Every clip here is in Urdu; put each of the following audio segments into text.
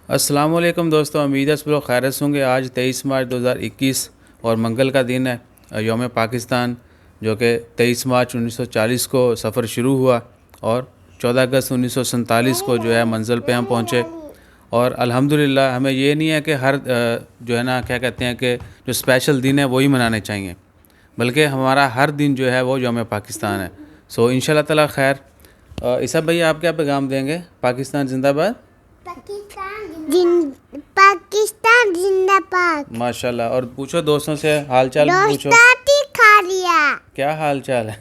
السلام علیکم دوستوں، امید ہے سب لوگ خیریت سے ہوں گے۔ آج 23 مارچ 2021 اور منگل کا دن ہے، یوم پاکستان، جو کہ 23 مارچ 1940 کو سفر شروع ہوا اور 14 اگست 1947 کو جو ہے منزل پہ ہم پہنچے۔ اور الحمدللہ ہمیں یہ نہیں ہے کہ ہر جو ہے نا کیا کہتے ہیں کہ جو اسپیشل دن ہے وہی منانے چاہیے، بلکہ ہمارا ہر دن جو ہے وہ یوم پاکستان ہے۔ سو انشاءاللہ تعالی خیر۔ عیسیٰ بھائی آپ کیا پیغام دیں گے؟ پاکستان زندہ باد، پاکستان زندہ باد۔ ماشاءاللہ۔ اور پوچھو دوستوں سے حال چال پوچھو، دوستاتی کھا لیا، کیا حال چال ہے؟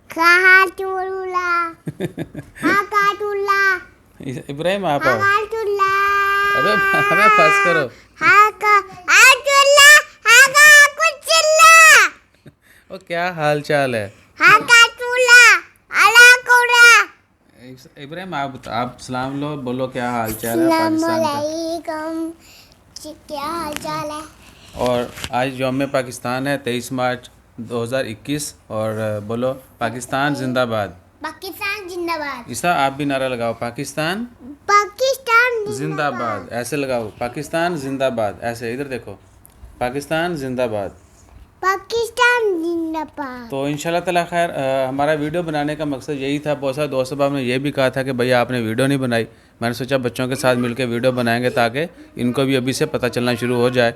کہاں چولا ہاں کاٹولا ابراہیم آپ آؤ، ہاں چولا ارے پاس کرو، ہاں چولا ہاں کچلا وہ کیا حال چال ہے؟ ہاں کاٹولا الا کوڑا۔ ابراہیم آپ سلام لو، بولو کیا حال چال ہے السلام پاکستان کا؟ علیکم، کیا حال چال ہے؟ اور آج یوم پاکستان ہے 23 مارچ 2021، اور بولو پاکستان زندہ باد۔ پاکستان زندہ باد، عیسیٰ آپ بھی نعرہ لگاؤ، پاکستان پاکستان زندہ باد، ایسے لگاؤ، پاکستان زندہ باد، ایسے ادھر دیکھو، پاکستان زندہ باد۔ پاکستان زندہ باد۔ تو انشاءاللہ تعالی خیر، ہمارا ویڈیو بنانے کا مقصد یہی تھا۔ بہت سارے دوست صاحب نے یہ بھی کہا تھا کہ بھئی آپ نے ویڈیو نہیں بنائی، میں نے سوچا بچوں کے ساتھ مل کے ویڈیو بنائیں گے تاکہ ان کو بھی ابھی سے پتہ چلنا شروع ہو جائے۔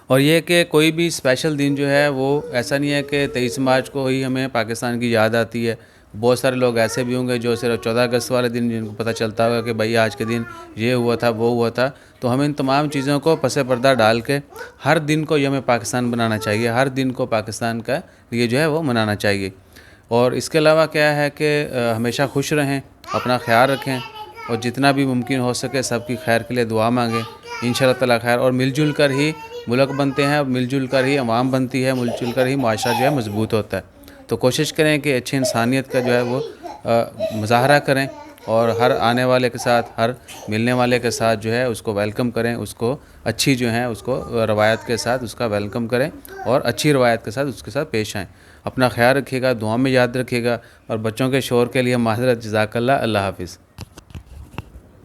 اور یہ کہ کوئی بھی اسپیشل دن جو ہے وہ ایسا نہیں ہے کہ 23 مارچ کو ہی ہمیں پاکستان کی یاد آتی ہے۔ بہت سارے لوگ ایسے بھی ہوں گے جو صرف 14 اگست والے دن جن کو پتہ چلتا ہوگا کہ بھئی آج کے دن یہ ہوا تھا وہ ہوا تھا۔ تو ہمیں ان تمام چیزوں کو پس پردہ ڈال کے ہر دن کو یوم پاکستان بنانا چاہیے، ہر دن کو پاکستان کا یہ جو ہے وہ منانا چاہیے۔ اور اس کے علاوہ کیا ہے کہ ہمیشہ خوش رہیں، اپنا خیال رکھیں، اور جتنا بھی ممکن ہو سکے سب کی خیر کے لیے دعا مانگیں، انشاءاللہ تعالی خیر۔ اور مل جل کر ہی ملک بنتے ہیں، مل جل کر ہی عوام بنتی ہے، مل جل کر ہی معاشرہ جو ہے مضبوط ہوتا ہے۔ تو کوشش کریں کہ اچھی انسانیت کا جو ہے وہ مظاہرہ کریں، اور ہر آنے والے کے ساتھ، ہر ملنے والے کے ساتھ جو ہے اس کو ویلکم کریں، اس کو اچھی جو ہے اس کو روایت کے ساتھ اس کا ویلکم کریں، اور اچھی روایت کے ساتھ اس کے ساتھ پیش آئیں۔ اپنا خیال رکھیے گا، دعا میں یاد رکھیے گا، اور بچوں کے شور کے لیے معذرت، جزاک اللہ، اللہ حافظ۔